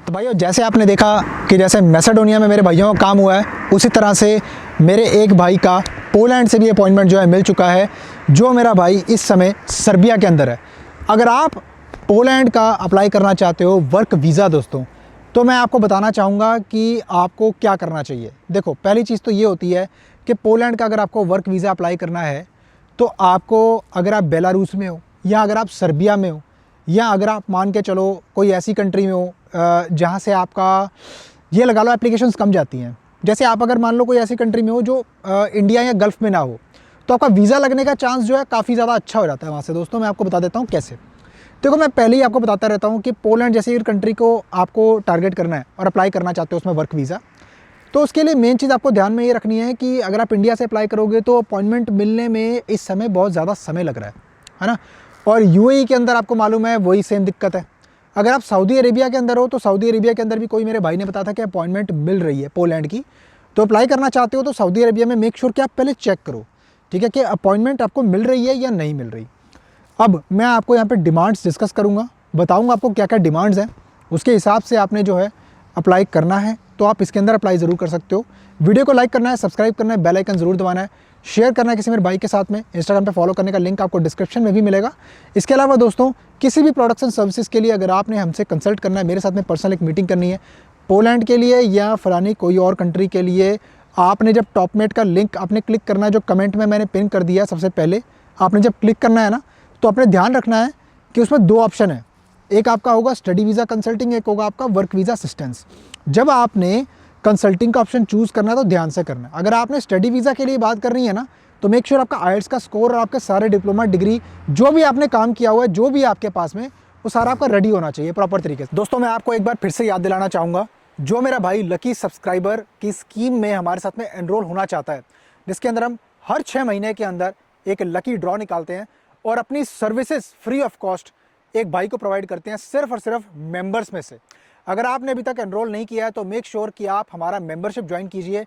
तो भाइयों, जैसे आपने देखा कि जैसे मैसेडोनिया में मेरे भाइयों का काम हुआ है, उसी तरह से मेरे एक भाई का पोलैंड से भी अपॉइंटमेंट जो है मिल चुका है, जो मेरा भाई इस समय सर्बिया के अंदर है। अगर आप पोलैंड का अप्लाई करना चाहते हो वर्क वीज़ा दोस्तों, तो मैं आपको बताना चाहूँगा कि आपको क्या करना चाहिए। देखो, पहली चीज़ तो ये होती है कि पोलैंड का अगर आपको वर्क वीज़ा अप्लाई करना है तो आपको, अगर आप बेलारूस में हो या अगर आप सर्बिया में हो या अगर आप मान के चलो कोई ऐसी कंट्री में हो जहाँ से आपका ये लगा लो एप्लीकेशंस कम जाती हैं। जैसे आप अगर मान लो कोई ऐसी कंट्री में हो जो इंडिया या गल्फ़ में ना हो, तो आपका वीज़ा लगने का चांस जो है काफ़ी ज़्यादा अच्छा हो जाता है वहाँ से। दोस्तों, मैं आपको बता देता हूँ कैसे। देखो, मैं पहले ही आपको बताता रहता हूँ कि पोलैंड जैसी कंट्री को आपको टारगेट करना है और अप्लाई करना चाहते हो उसमें वर्क वीज़ा, तो उसके लिए मेन चीज़ आपको ध्यान में ये रखनी है कि अगर आप इंडिया से अप्लाई करोगे तो अपॉइंटमेंट मिलने में इस समय बहुत ज़्यादा समय लग रहा है ना। और यूएई के अंदर आपको मालूम है वही सेम दिक्कत है। अगर आप सऊदी अरेबिया के अंदर हो तो सऊदी अरेबिया के अंदर भी कोई मेरे भाई ने बताया था कि अपॉइंटमेंट मिल रही है पोलैंड की, तो अप्लाई करना चाहते हो तो सऊदी अरेबिया में मेक श्योर कि आप पहले चेक करो, ठीक है, कि अपॉइंटमेंट आपको मिल रही है या नहीं मिल रही। अब मैं आपको यहाँ पे डिमांड्स डिस्कस करूँगा, बताऊँगा आपको क्या क्या डिमांड्स हैं, उसके हिसाब से आपने जो है अप्लाई करना है तो आप इसके अंदर अप्लाई ज़रूर कर सकते हो। वीडियो को लाइक करना है, सब्सक्राइब करना है, बेल आइकन ज़रूर दबाना है, शेयर करना है किसी मेरे भाई के साथ में। इंस्टाग्राम पे फॉलो करने का लिंक आपको डिस्क्रिप्शन में भी मिलेगा। इसके अलावा दोस्तों, किसी भी प्रोडक्शन सर्विसेज के लिए अगर आपने हमसे कंसल्ट करना है, मेरे साथ में पर्सनल एक मीटिंग करनी है पोलैंड के लिए या फलानी कोई और कंट्री के लिए, आपने जब टॉपमेट का लिंक आपने क्लिक करना है, जो कमेंट में मैंने पिन कर दिया सबसे पहले, आपने जब क्लिक करना है ना, तो अपने ध्यान रखना है कि उसमें दो ऑप्शन है, एक आपका होगा स्टडी वीज़ा कंसल्टिंग, एक होगा आपका वर्क वीज़ा असिस्टेंस। जब आपने कंसल्टिंग का ऑप्शन चूज़ करना है तो ध्यान से करना है। अगर आपने स्टडी वीज़ा के लिए बात करनी है ना, तो मेक श्योर आपका आईएलटीएस का स्कोर और आपके सारे डिप्लोमा डिग्री जो भी आपने काम किया हुआ है, जो भी आपके पास में, वो सारा आपका रेडी होना चाहिए प्रॉपर तरीके से। दोस्तों, मैं आपको एक बार फिर से याद दिलाना चाहूँगा, जो मेरा भाई लकी सब्सक्राइबर की स्कीम में हमारे साथ में एनरोल होना चाहता है, जिसके अंदर हम हर 6 महीने के अंदर एक लकी ड्रॉ निकालते हैं और अपनी सर्विसेज फ्री ऑफ कॉस्ट एक भाई को प्रोवाइड करते हैं सिर्फ और सिर्फ मेंबर्स में से। अगर आपने अभी तक एनरोल नहीं किया है तो मेक श्योर कि आप हमारा मेंबरशिप ज्वाइन कीजिए।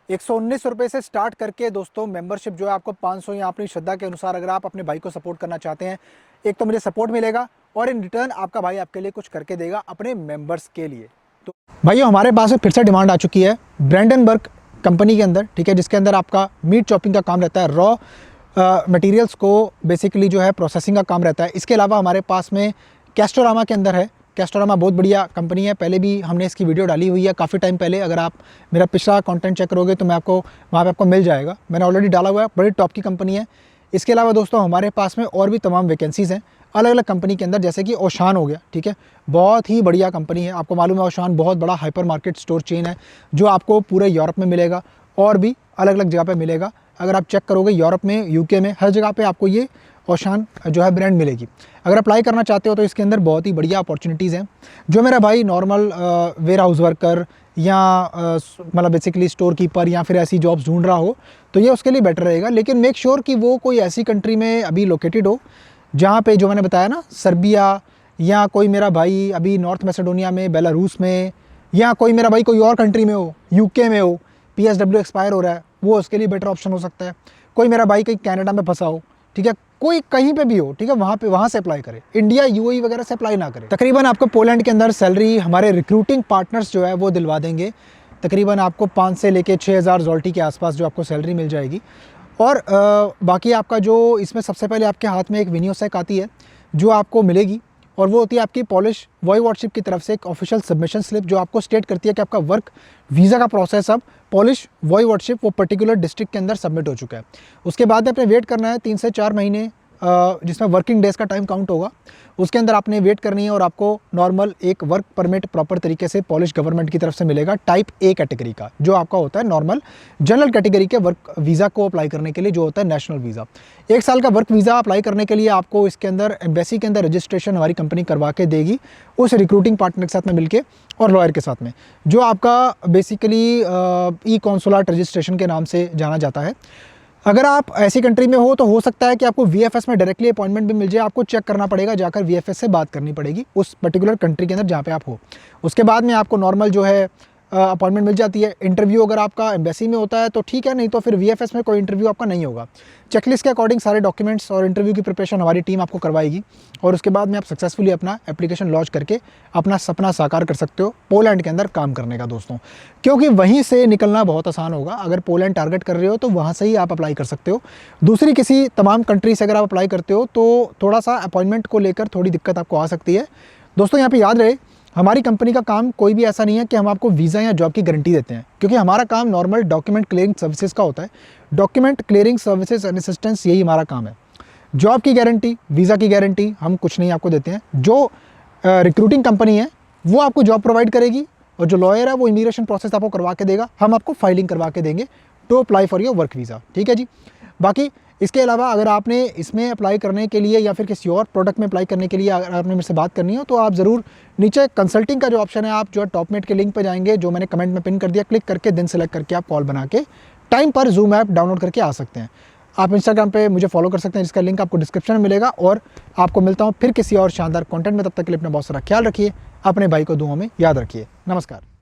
119 रुपये से स्टार्ट करके दोस्तों मेंबरशिप जो है आपको 500 या अपनी श्रद्धा के अनुसार, अगर आप अपने भाई को सपोर्ट करना चाहते हैं, एक तो मुझे सपोर्ट मिलेगा और इन रिटर्न आपका भाई आपके लिए कुछ करके देगा अपने मेंबर्स के लिए। तो भाइयों, हमारे पास में फिर से डिमांड आ चुकी है ब्रैंडनबर्ग कंपनी के अंदर, ठीक है, जिसके अंदर आपका मीट चॉपिंग का काम रहता है, रॉ मटेरियल्स को बेसिकली जो है प्रोसेसिंग का काम रहता है। इसके अलावा हमारे पास में कैस्टोरामा के अंदर है। कैस्टोरामा बहुत बढ़िया कंपनी है, पहले भी हमने इसकी वीडियो डाली हुई है काफ़ी टाइम पहले। अगर आप मेरा पिछला कंटेंट चेक करोगे तो मैं आपको वहाँ पे आपको मिल जाएगा, मैंने ऑलरेडी डाला हुआ है, बड़ी टॉप की कंपनी है। इसके अलावा दोस्तों हमारे पास में और भी तमाम वैकेंसीज़ हैं अलग अलग कंपनी के अंदर, जैसे कि ओशान हो गया, ठीक है, बहुत ही बढ़िया कंपनी है। आपको मालूम है ओशान बहुत बड़ा हाइपर मार्केट स्टोर चेन है जो आपको पूरे यूरोप में मिलेगा और भी अलग अलग जगह पे मिलेगा। अगर आप चेक करोगे यूरोप में, यूके में, हर जगह पे आपको ये ओशान जो है ब्रांड मिलेगी। अगर अप्लाई करना चाहते हो तो इसके अंदर बहुत ही बढ़िया अपॉर्चुनिटीज़ हैं। जो मेरा भाई नॉर्मल वेयर हाउस वर्कर या मतलब बेसिकली स्टोर कीपर या फिर ऐसी जॉब्स ढूंढ रहा हो तो ये उसके लिए बेटर रहेगा, लेकिन मेक श्योर कि वो कोई ऐसी कंट्री में अभी लोकेटेड हो जहाँ पे, जो मैंने बताया ना, सर्बिया, या कोई मेरा भाई अभी नॉर्थ मैसेडोनिया में, बेलारूस में, या कोई मेरा भाई कोई और कंट्री में हो, यूके में हो, PSW एक्सपायर हो रहा है, वो उसके लिए बेटर ऑप्शन हो सकता है। कोई मेरा भाई कहीं कनाडा में फंसा हो, ठीक है, कोई कहीं पे भी हो, ठीक है, वहाँ से अप्लाई करे, इंडिया यूएई वगैरह से अप्लाई ना करे। तकरीबन आपको पोलैंड के अंदर सैलरी हमारे रिक्रूटिंग पार्टनर्स जो है वो दिलवा देंगे। तकरीबन आपको 5 से लेके 6,000 ज़ॉल्टी के आसपास जो आपको सैलरी मिल जाएगी। और बाकी आपका जो इसमें सबसे पहले आपके हाथ में एक विनियोसेक आती है जो आपको मिलेगी, और वो होती है आपकी पोलिश वॉयवॉडशिप की तरफ से एक ऑफिशियल सबमिशन स्लिप जो आपको स्टेट करती है कि आपका वर्क वीज़ा का प्रोसेस अब पोलिश वॉयवॉडशिप वो पर्टिकुलर डिस्ट्रिक्ट के अंदर सबमिट हो चुका है। उसके बाद आपने वेट करना है 3 से 4 महीने, जिसमें वर्किंग डेज़ का टाइम काउंट होगा, उसके अंदर आपने वेट करनी है और आपको नॉर्मल एक वर्क परमिट प्रॉपर तरीके से पॉलिश गवर्नमेंट की तरफ से मिलेगा, टाइप ए कैटेगरी का, जो आपका होता है नॉर्मल जनरल कैटेगरी के वर्क वीज़ा को अप्लाई करने के लिए जो होता है नेशनल वीज़ा। 1 साल का वर्क वीज़ा अप्लाई करने के लिए आपको इसके अंदर एम्बेसी के अंदर रजिस्ट्रेशन हमारी कंपनी करवा के देगी, उस रिक्रूटिंग पार्टनर के साथ में मिलके और लॉयर के साथ में, जो आपका बेसिकली ई कॉन्सुलेट रजिस्ट्रेशन के नाम से जाना जाता है। अगर आप ऐसी कंट्री में हो तो हो सकता है कि आपको VFS में डायरेक्टली अपॉइंटमेंट भी मिल जाए, आपको चेक करना पड़ेगा, जाकर VFS से बात करनी पड़ेगी उस पर्टिकुलर कंट्री के अंदर जहाँ पे आप हो। उसके बाद में आपको नॉर्मल जो है अपॉइंटमेंट मिल जाती है। इंटरव्यू अगर आपका एम्बेसी में होता है तो ठीक है, नहीं तो फिर VFS में कोई इंटरव्यू आपका नहीं होगा। चेकलिस्ट के अकॉर्डिंग सारे डॉक्यूमेंट्स और इंटरव्यू की प्रिपरेशन हमारी टीम आपको करवाएगी और उसके बाद में आप सक्सेसफुली अपना एप्लीकेशन लॉन्च करके अपना सपना साकार कर सकते हो पोलैंड के अंदर काम करने का दोस्तों, क्योंकि वहीं से निकलना बहुत आसान होगा। अगर पोलैंड टारगेट कर रहे हो तो वहाँ से ही आप अप्लाई कर सकते हो। दूसरी किसी तमाम कंट्री से अगर आप अप्लाई करते हो तो थोड़ा सा अपॉइंटमेंट को लेकर थोड़ी दिक्कत आपको आ सकती है। दोस्तों यहाँ पे याद रहे, हमारी कंपनी का काम कोई भी ऐसा नहीं है कि हम आपको वीज़ा या जॉब की गारंटी देते हैं, क्योंकि हमारा काम नॉर्मल डॉक्यूमेंट क्लियरिंग सर्विसेज का होता है। Document clearing services and assistance, यही हमारा काम है। जॉब की गारंटी, वीज़ा की गारंटी हम कुछ नहीं आपको देते हैं। जो रिक्रूटिंग कंपनी है वो आपको जॉब प्रोवाइड करेगी और जो लॉयर है वो इमिग्रेशन प्रोसेस आपको करवा के देगा। हम आपको फाइलिंग करवा के देंगे to apply for your work visa, ठीक है जी। बाकी इसके अलावा अगर आपने इसमें अप्लाई करने के लिए या फिर किसी और प्रोडक्ट में अप्लाई करने के लिए अगर आपने मेरे से बात करनी हो तो आप ज़रूर नीचे कंसल्टिंग का जो ऑप्शन है, आप जो है टॉपमेट के लिंक पे जाएंगे जो मैंने कमेंट में पिन कर दिया, क्लिक करके दिन सेलेक्ट करके आप कॉल बना के टाइम पर जूम ऐप डाउनलोड करके आ सकते हैं। आप इंस्टाग्राम पे मुझे फॉलो कर सकते हैं, जिसका लिंक आपको डिस्क्रिप्शन में मिलेगा। और आपको मिलता हूँ फिर किसी और शानदार कंटेंट में, तब तक के लिए अपना बहुत सारा ख्याल रखिए, अपने भाई को दुआओं में याद रखिए। नमस्कार।